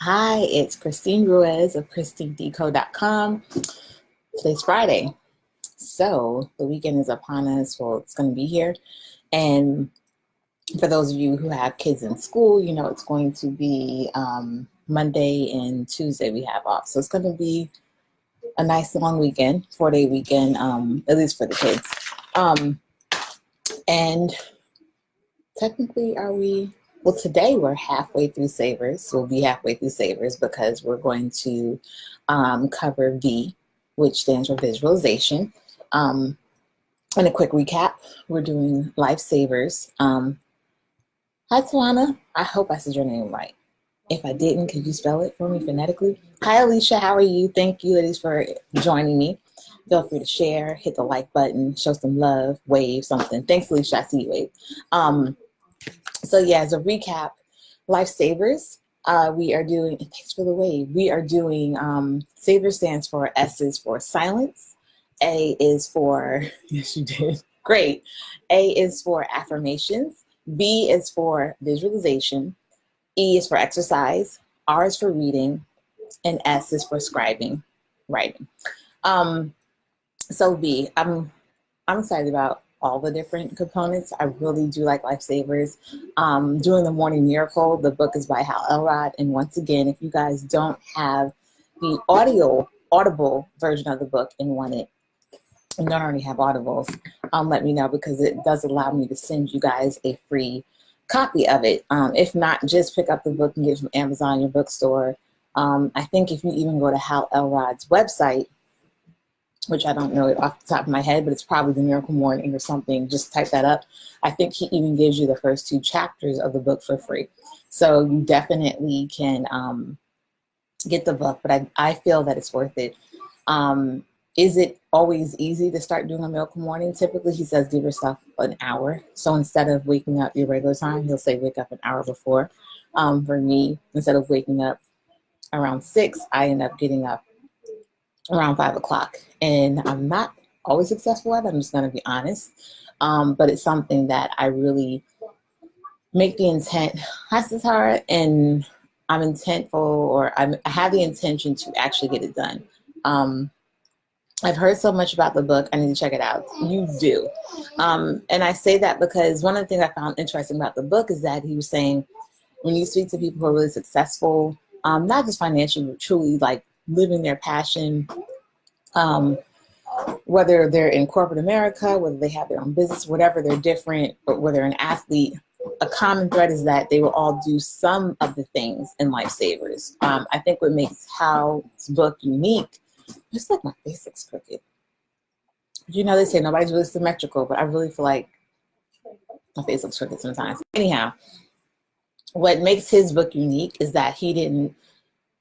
Hi, it's Christine Ruiz of ChristineDeco.com. Today's Friday, so the weekend is upon us. Well, it's going to be here. And for those of you who have kids in school, you know it's going to be Monday and Tuesday we have off. So it's going to be a nice long weekend, 4-day weekend, at least for the kids. And technically, are we? Well, today we're halfway through S.A.V.E.R.S. We'll be halfway through S.A.V.E.R.S. because we're going to cover V, which stands for visualization. And a quick recap, we're doing Lifesavers. Hi, Tawana. I hope I said your name right. If I didn't, could you spell it for me phonetically? Hi, Alicia. How are you? Thank you, ladies, for joining me. Feel free to share, hit the like button, show some love, wave something. Thanks, Alicia. I see you wave. So yeah, as a recap, Lifesavers, we are doing, thanks for the wave, we are doing, SAVER stands for, S is for silence, A is for, yes you did, great. A is for affirmations, V is for visualization, E is for exercise, R is for reading, and S is for scribing, writing. So V, I'm excited about all the different components. I really do like Lifesavers. Doing the Morning Miracle, the book is by Hal Elrod. And once again, if you guys don't have the audible version of the book and want it, and don't already have Audibles, let me know, because it does allow me to send you guys a free copy of it. If not, just pick up the book and get it from Amazon, your bookstore. I think if you even go to Hal Elrod's website, which I don't know it off the top of my head, but it's probably The Miracle Morning or something. Just type that up. I think he even gives you the first 2 chapters of the book for free. So you definitely can get the book, but I feel that it's worth it. Is it always easy to start doing a Miracle Morning? Typically, he says give yourself an hour. So instead of waking up your regular time, he'll say wake up an hour before. For me, instead of waking up around 6, I end up getting up around 5 o'clock, and I'm not always successful at it. I'm just going to be honest. But it's something that I really make the intent. Hi, Satara, and I'm intentful, or I have the intention to actually get it done. I've heard so much about the book. I need to check it out. You do. And I say that because one of the things I found interesting about the book is that he was saying when you speak to people who are really successful, not just financially, but truly like living their passion, whether they're in corporate America, whether they have their own business, whatever, they're different, but whether they're an athlete, a common thread is that they will all do some of the things in Lifesavers. I think what makes Hal's book unique, just like my face looks crooked. You know, they say nobody's really symmetrical, but I really feel like my face looks crooked sometimes. Anyhow, what makes his book unique is that he didn't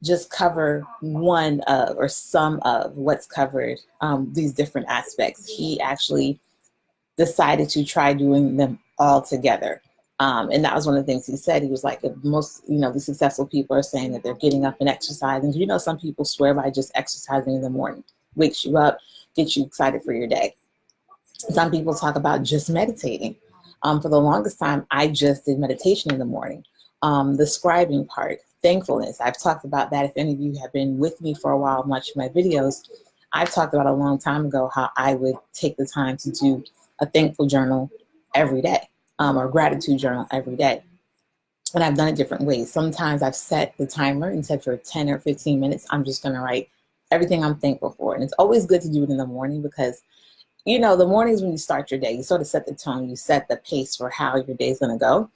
just cover one of or some of what's covered, these different aspects. He actually decided to try doing them all together. And that was one of the things he said. He was like, most, the successful people are saying that they're getting up and exercising. Some people swear by just exercising in the morning, wakes you up, gets you excited for your day. Some people talk about just meditating. For the longest time, I just did meditation in the morning. The scribing part, thankfulness. I've talked about that. If any of you have been with me for a while watching my videos, I've talked about a long time ago how I would take the time to do a thankful journal every day, or gratitude journal every day. And I've done it different ways. Sometimes I've set the timer and said for 10 or 15 minutes, I'm just going to write everything I'm thankful for. And it's always good to do it in the morning because, the mornings when you start your day, you sort of set the tone, you set the pace for how your day is going to go.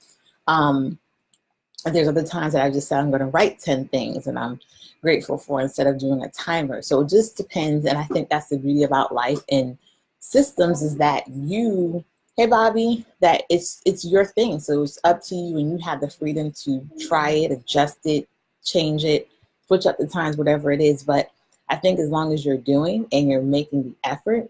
There's other times that I just said I'm going to write 10 things and I'm grateful for instead of doing a timer. So it just depends. And I think that's the beauty about life and systems is that hey Bobby, that it's your thing. So it's up to you and you have the freedom to try it, adjust it, change it, switch up the times, whatever it is. But I think as long as you're doing and you're making the effort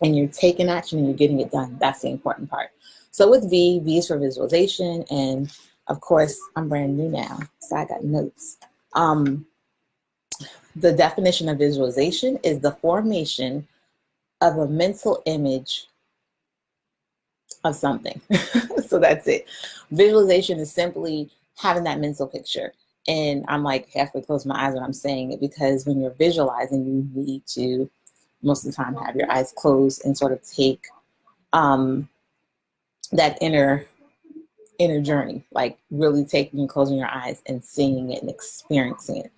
and you're taking action and you're getting it done, that's the important part. So with V is for visualization, and of course, I'm brand new now, so I got notes. The definition of visualization is the formation of a mental image of something. So that's it. Visualization is simply having that mental picture. And I'm like halfway closed my eyes when I'm saying it, because when you're visualizing, you need to most of the time have your eyes closed and sort of take that inner journey, like really taking and closing your eyes and seeing it and experiencing it.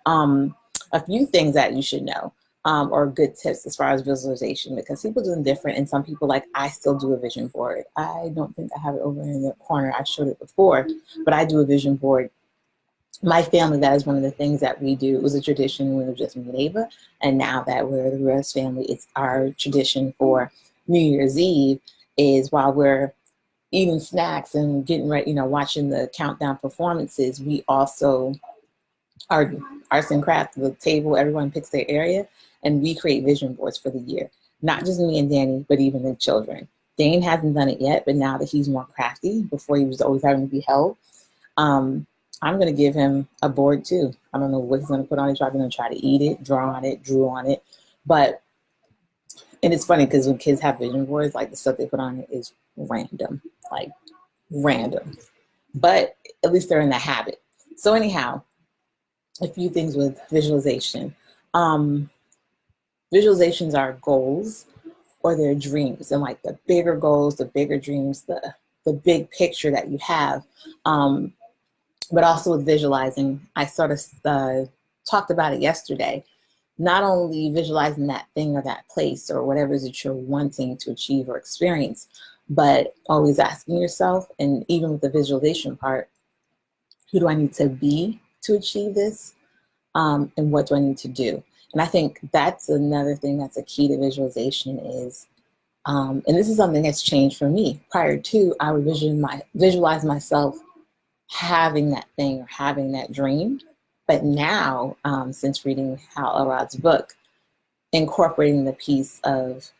A few things that you should know, or good tips as far as visualization, because people do them different. And some people, like I still do a vision board. I don't think I have it over in the corner. I showed it before, but I do a vision board. My family, that is one of the things that we do. It was a tradition when it was just me and Ava. And now that we're the Rose family, it's our tradition for New Year's Eve is while we're eating snacks and getting ready, watching the countdown performances, we also are arts and crafts, the table, everyone picks their area, and we create vision boards for the year. Not just me and Danny, but even the children. Dane hasn't done it yet, but now that he's more crafty, before he was always having to be held, I'm going to give him a board too. I don't know what he's going to put on it. He's probably going to try to eat it, draw on it, drew on it. And it's funny because when kids have vision boards, like the stuff they put on it is random, like random. But at least they're in the habit. So anyhow, a few things with visualization. Visualizations are goals or their dreams, and like the bigger goals, the bigger dreams, the big picture that you have. But also with visualizing, I sort of talked about it yesterday. Not only visualizing that thing or that place or whatever it is that you're wanting to achieve or experience, but always asking yourself, and even with the visualization part, who do I need to be to achieve this? And what do I need to do? And I think that's another thing that's a key to visualization is, and this is something that's changed for me. Prior to, I would visualize myself having that thing or having that dream. But now, since reading Hal Elrod's book, incorporating the piece of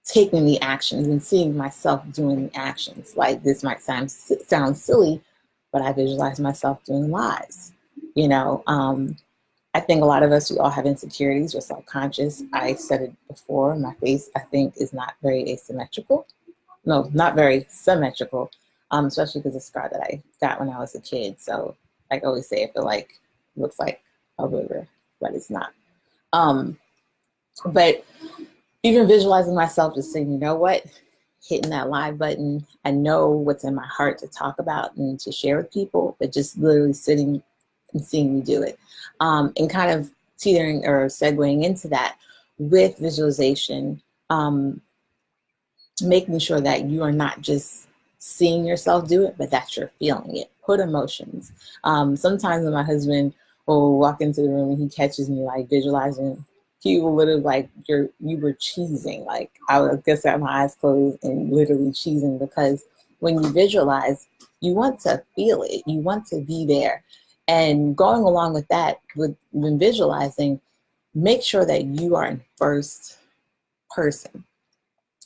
taking the actions and seeing myself doing the actions. Like this might sound silly, but I visualize myself doing lives. I think a lot of us, we all have insecurities. We're self-conscious. I said it before, my face, I think, is not very asymmetrical. No, not very symmetrical, especially because of the scar that I got when I was a kid. So I always say, I feel like it looks like a river, but it's not. But even visualizing myself just saying, you know what, hitting that live button, I know what's in my heart to talk about and to share with people, but just literally sitting and seeing me do it. And kind of teetering or segueing into that with visualization, making sure that you are not just seeing yourself do it, but that you're feeling it. Put emotions. Sometimes when my husband will walk into the room and he catches me like visualizing, he will literally like, you were cheesing. Like I would just have my eyes closed and literally cheesing, because when you visualize, you want to feel it. You want to be there. And going along with that, when visualizing, make sure that you are in first person.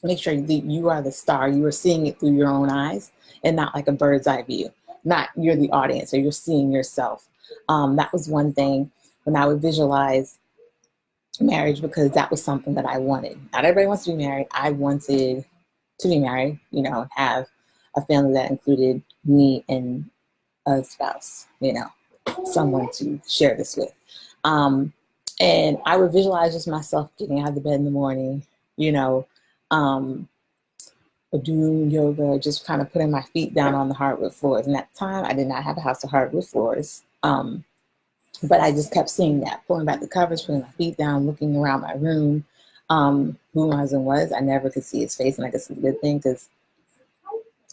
Make sure that you are the star. You are seeing it through your own eyes and not like a bird's eye view. Not you're the audience or you're seeing yourself. That was one thing when I would visualize marriage, because that was something that I wanted. Not everybody wants to be married. I wanted to be married, have a family that included me and a spouse, someone to share this with. And I would visualize just myself getting out of the bed in the morning, doing yoga, just kind of putting my feet down on the hardwood floors. And at the time, I did not have a house of hardwood floors. But I just kept seeing that, pulling back the covers, putting my feet down, looking around my room. Who my husband was, I never could see his face, and I guess it's a good thing because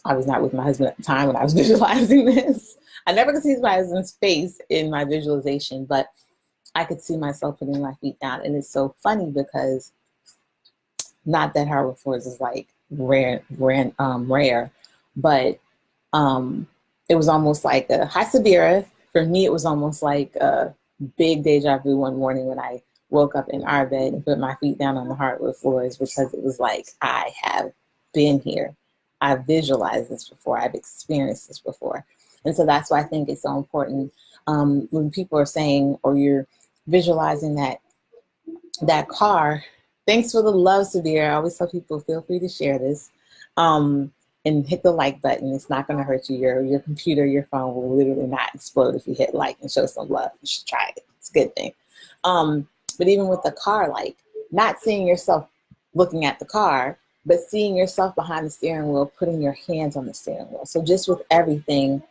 I was not with my husband at the time when I was visualizing this. I never could see my husband's face in my visualization, but I could see myself putting my feet down. And it's so funny because not that hardwood floors is like rare, but it was almost like a hi Sabira. For me, it was almost like a big deja vu one morning when I woke up in our bed and put my feet down on the hardwood floors, because it was like, I have been here. I've visualized this before. I've experienced this before. And so that's why I think it's so important when people are saying, or you're visualizing that car. Thanks for the love, S.A.V.E.R.S. I always tell people, feel free to share this. And and hit the like button. It's not going to hurt you. Your computer, your phone will literally not explode if you hit like and show some love. You should try it. It's a good thing. But even with the car, like not seeing yourself looking at the car, but seeing yourself behind the steering wheel, putting your hands on the steering wheel. So just with everything,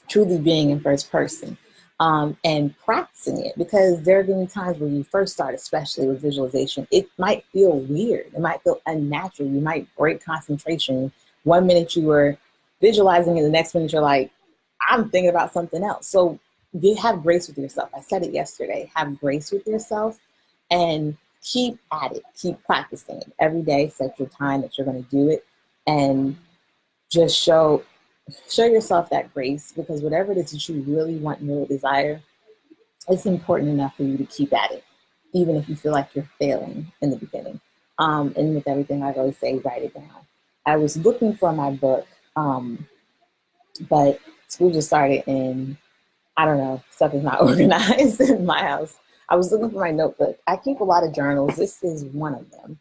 truly being in first person, and practicing it, because there are going to be times when you first start, especially with visualization, it might feel weird. It might feel unnatural. You might break concentration. One minute you were visualizing and the next minute you're like, I'm thinking about something else. So you have grace with yourself. I said it yesterday, have grace with yourself and keep at it. Keep practicing it every day. Set your time that you're going to do it, and just show yourself that grace, because whatever it is that you really want and really desire, it's important enough for you to keep at it, even if you feel like you're failing in the beginning. And with everything, I always say, write it down. I was looking for my book, but school just started and I don't know, stuff is not organized in my house. I was looking for my notebook. I keep a lot of journals. This is one of them.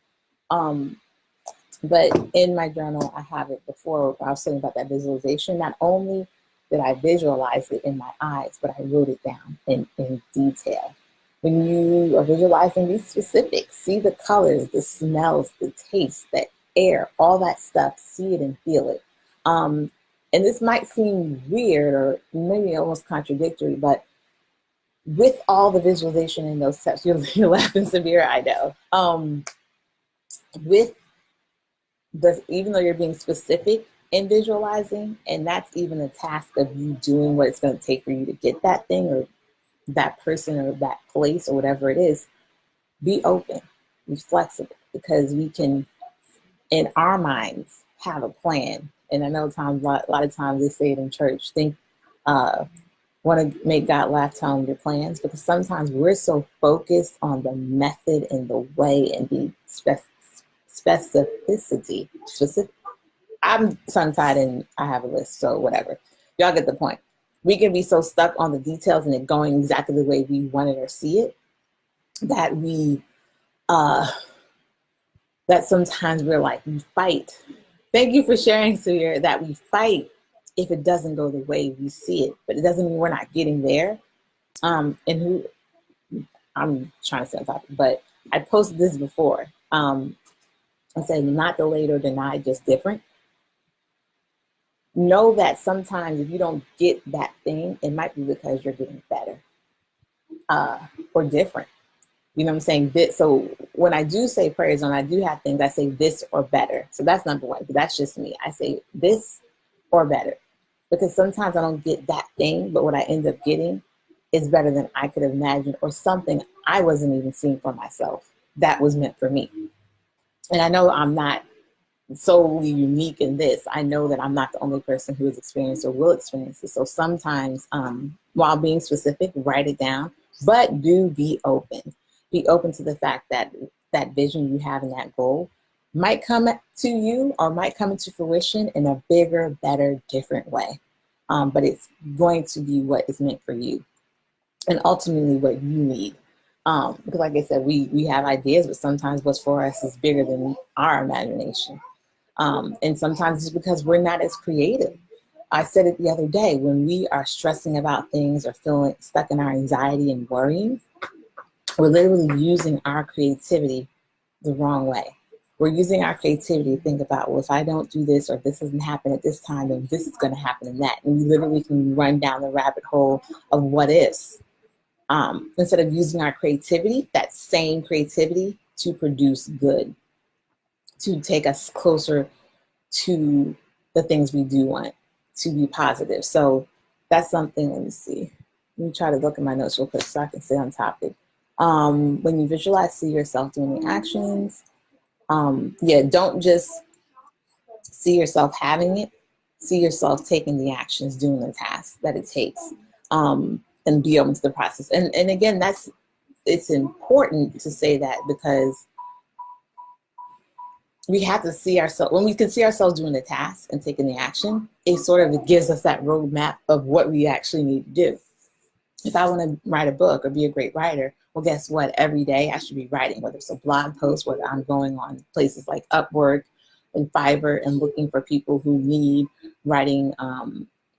But in my journal, I have it before. I was saying about that visualization. Not only did I visualize it in my eyes, but I wrote it down in detail. When you are visualizing, be specific. See the colors, the smells, the taste, the air, all that stuff. See it and feel it. And this might seem weird or maybe almost contradictory, but with all the visualization in those steps, you're laughing, Severe, I know. With even though you're being specific in visualizing, and that's even a task of you doing what it's going to take for you to get that thing or that person or that place or whatever it is, be open, be flexible, because we can, in our minds, have a plan. And I know a lot of times they say it in church, want to make God laugh, tell him your plans, because sometimes we're so focused on the method and the way and the specificity. I'm tongue-tied and I have a list, so whatever. Y'all get the point. We can be so stuck on the details and it going exactly the way we want it or see it that that sometimes we're like, we fight. Thank you for sharing, Sawyer, that we fight if it doesn't go the way we see it, but it doesn't mean we're not getting there. I'm trying to stay on topic, but I posted this before. I said, not delayed or denied, just different. Know that sometimes if you don't get that thing, it might be because you're getting better or different. You know what I'm saying? So when I do say prayers and I do have things, I say this or better. So that's number one, but that's just me. I say this or better, because sometimes I don't get that thing, but what I end up getting is better than I could imagine, or something I wasn't even seeing for myself that was meant for me. And I know I'm not solely unique in this. I know that I'm not the only person who has experienced or will experience it. So sometimes, while being specific, write it down, but do be open. Be open to the fact that that vision you have and that goal might come to you or might come into fruition in a bigger, better, different way. But it's going to be what is meant for you and ultimately what you need. Because like I said, we have ideas, but sometimes what's for us is bigger than our imagination. And sometimes it's because we're not as creative. I said it the other day, when we are stressing about things or feeling stuck in our anxiety and worrying, we're literally using our creativity the wrong way. We're using our creativity to think about, well, if I don't do this or this doesn't happen at this time, then this is going to happen in that. And we literally can run down the rabbit hole of what is. Instead of using our creativity, that same creativity, to produce good, to take us closer to the things we do want, to be positive. So that's something, let me see. Let me try to look at my notes real quick so I can stay on topic. When you visualize, see yourself doing the actions. Don't just see yourself having it. See yourself taking the actions, doing the tasks that it takes, and be open to the process. And again, it's important to say that, because we have to see ourselves, when we can see ourselves doing the task and taking the action, it sort of gives us that roadmap of what we actually need to do. If I want to write a book or be a great writer, well, guess what? Every day I should be writing, whether it's a blog post, whether I'm going on places like Upwork, in Fiverr and looking for people who need writing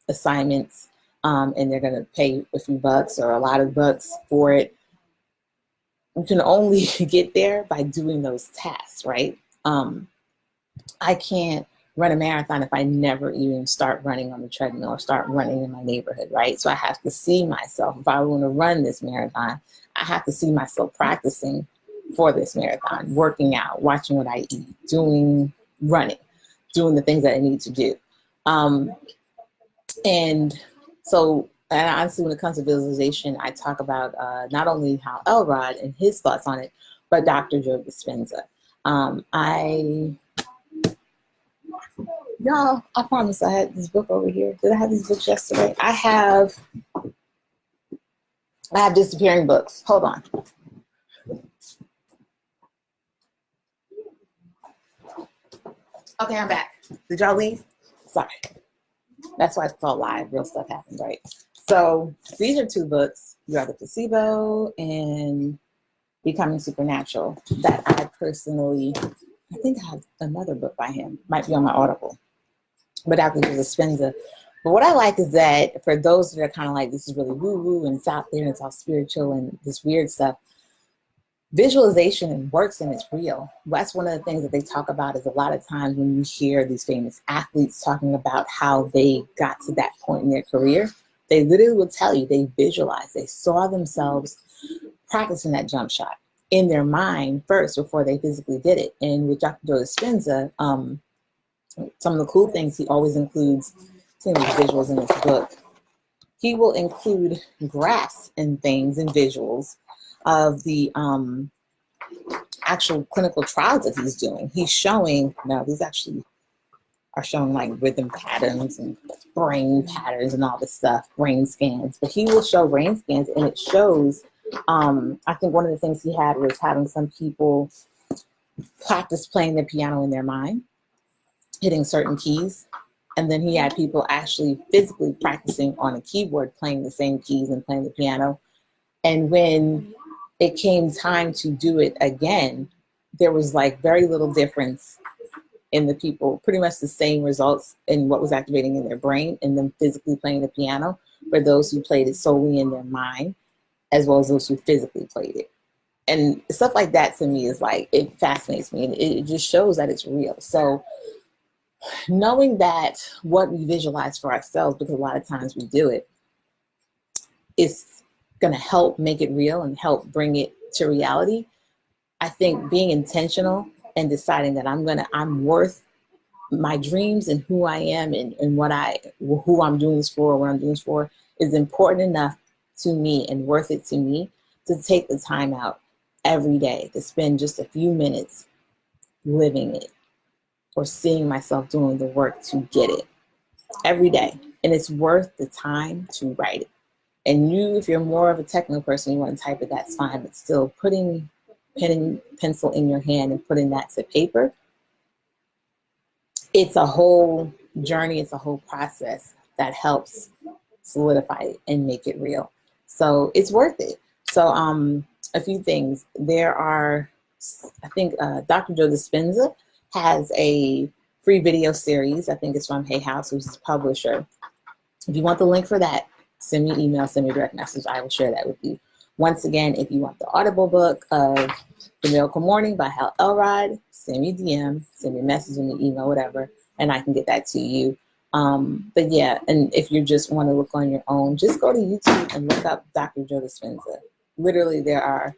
assignments, and they're going to pay a few bucks or a lot of bucks for it. You can only get there by doing those tasks, right? I can't run a marathon if I never even start running on the treadmill or start running in my neighborhood, right? So I have to see myself. If I want to run this marathon, I have to see myself practicing for this marathon, working out, watching what I eat, running, doing the things that I need to do. And honestly, when it comes to visualization, I talk about not only Hal Elrod and his thoughts on it, but Dr. Joe Dispenza. Y'all, I promise I had this book over here. Did I have these books yesterday? I have disappearing books. Hold on. Okay, I'm back. Did y'all leave? Sorry. That's why it's called live. Real stuff happens, right? So these are two books. You have The Placebo and Becoming Supernatural that I personally, I think I have another book by him. Might be on my Audible. But Dr. Joe Dispenza. But what I like is that for those that are kind of like, this is really woo-woo and it's out there and it's all spiritual and this weird stuff, visualization works and it's real. That's one of the things that they talk about is a lot of times when you hear these famous athletes talking about how they got to that point in their career, they literally will tell you they visualized, they saw themselves practicing that jump shot in their mind first before they physically did it. And with Dr. Joe Dispenza, some of the cool things he always includes, some of the visuals in this book, he will include graphs and things and visuals of the actual clinical trials that he's doing. He's showing, now these actually are showing like rhythm patterns and brain patterns and all this stuff, brain scans, but he will show brain scans and it shows, I think one of the things he had was having some people practice playing the piano in their mind, hitting certain keys. And then he had people actually physically practicing on a keyboard, playing the same keys and playing the piano. And when it came time to do it again, there was like very little difference in the people, pretty much the same results in what was activating in their brain and them physically playing the piano for those who played it solely in their mind, as well as those who physically played it. And stuff like that to me is like, it fascinates me and it just shows that it's real. So knowing that what we visualize for ourselves, because a lot of times we do it, is going to help make it real and help bring it to reality. I think being intentional and deciding that I'm worth my dreams and who I am and who I'm doing this for, what I'm doing this for, is important enough to me and worth it to me to take the time out every day to spend just a few minutes living it or seeing myself doing the work to get it every day. And it's worth the time to write it. And you, if you're more of a technical person, you want to type it, that's fine. But still putting pen and pencil in your hand and putting that to paper, it's a whole journey. It's a whole process that helps solidify it and make it real. So it's worth it. So a few things. There are, I think Dr. Joe Dispenza has a free video series. I think it's from Hay House, who's his publisher. If you want the link for that, send me an email, send me a direct message. I will share that with you. Once again, if you want the Audible book of The Miracle Morning by Hal Elrod, send me a DM, send me a message, send me an email, whatever, and I can get that to you. But yeah, and if you just want to look on your own, just go to YouTube and look up Dr. Joe Dispenza. Literally, there are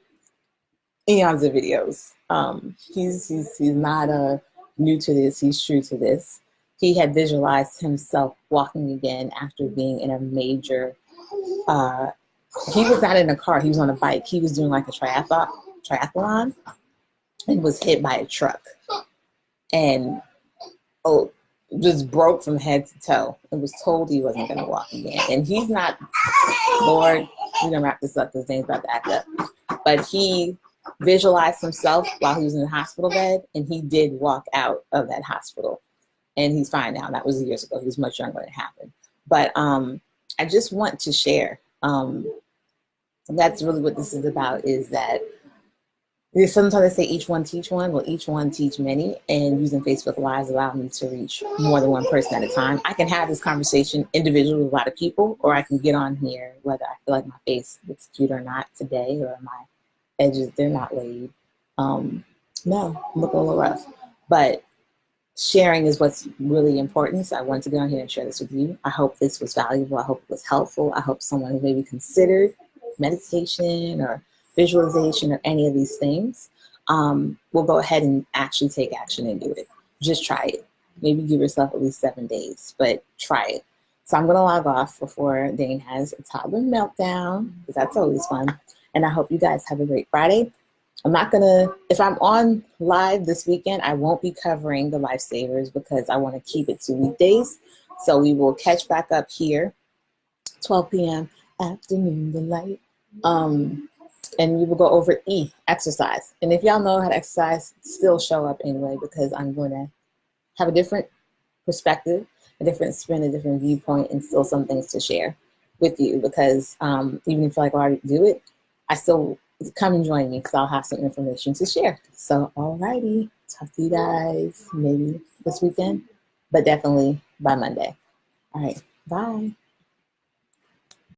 eons of videos. He's not new to this. He's true to this. He had visualized himself walking again after being in a major, he was not in a car, he was on a bike. He was doing like a triathlon and was hit by a truck and just broke from head to toe and was told he wasn't going to walk again. And he's not, Lord, we're going to wrap this up because Zane's about to act up. But he visualized himself while he was in the hospital bed, and he did walk out of that hospital. And he's fine now. That was years ago. He was much younger when it happened. But I just want to share. That's really what this is about, is that Sometimes they say each one teach one. Well, each one teach many, and using Facebook Lives allow me to reach more than one person at a time. I can have this conversation individually with a lot of people, or I can get on here whether I feel like my face looks cute or not today, or my edges, they're not laid. No, look a little rough. But sharing is what's really important. So I wanted to get on here and share this with you. I hope this was valuable. I hope it was helpful. I hope someone who maybe considered meditation or visualization or any of these things will go ahead and actually take action and do it. Just try it. Maybe give yourself at least 7 days, but try it. So I'm going to log off before Dane has a toddler meltdown, because that's always fun. And I hope you guys have a great Friday. I'm not gonna, if I'm on live this weekend, I won't be covering the lifesavers because I want to keep it to weekdays. So we will catch back up here, 12 p.m. afternoon delight. And we will go over exercise. And if y'all know how to exercise, still show up anyway, because I'm going to have a different perspective, a different spin, a different viewpoint, and still some things to share with you. Because even if I already do it, I still come and join me because I'll have some information to share. So, alrighty, talk to you guys maybe this weekend, but definitely by Monday. All right, bye.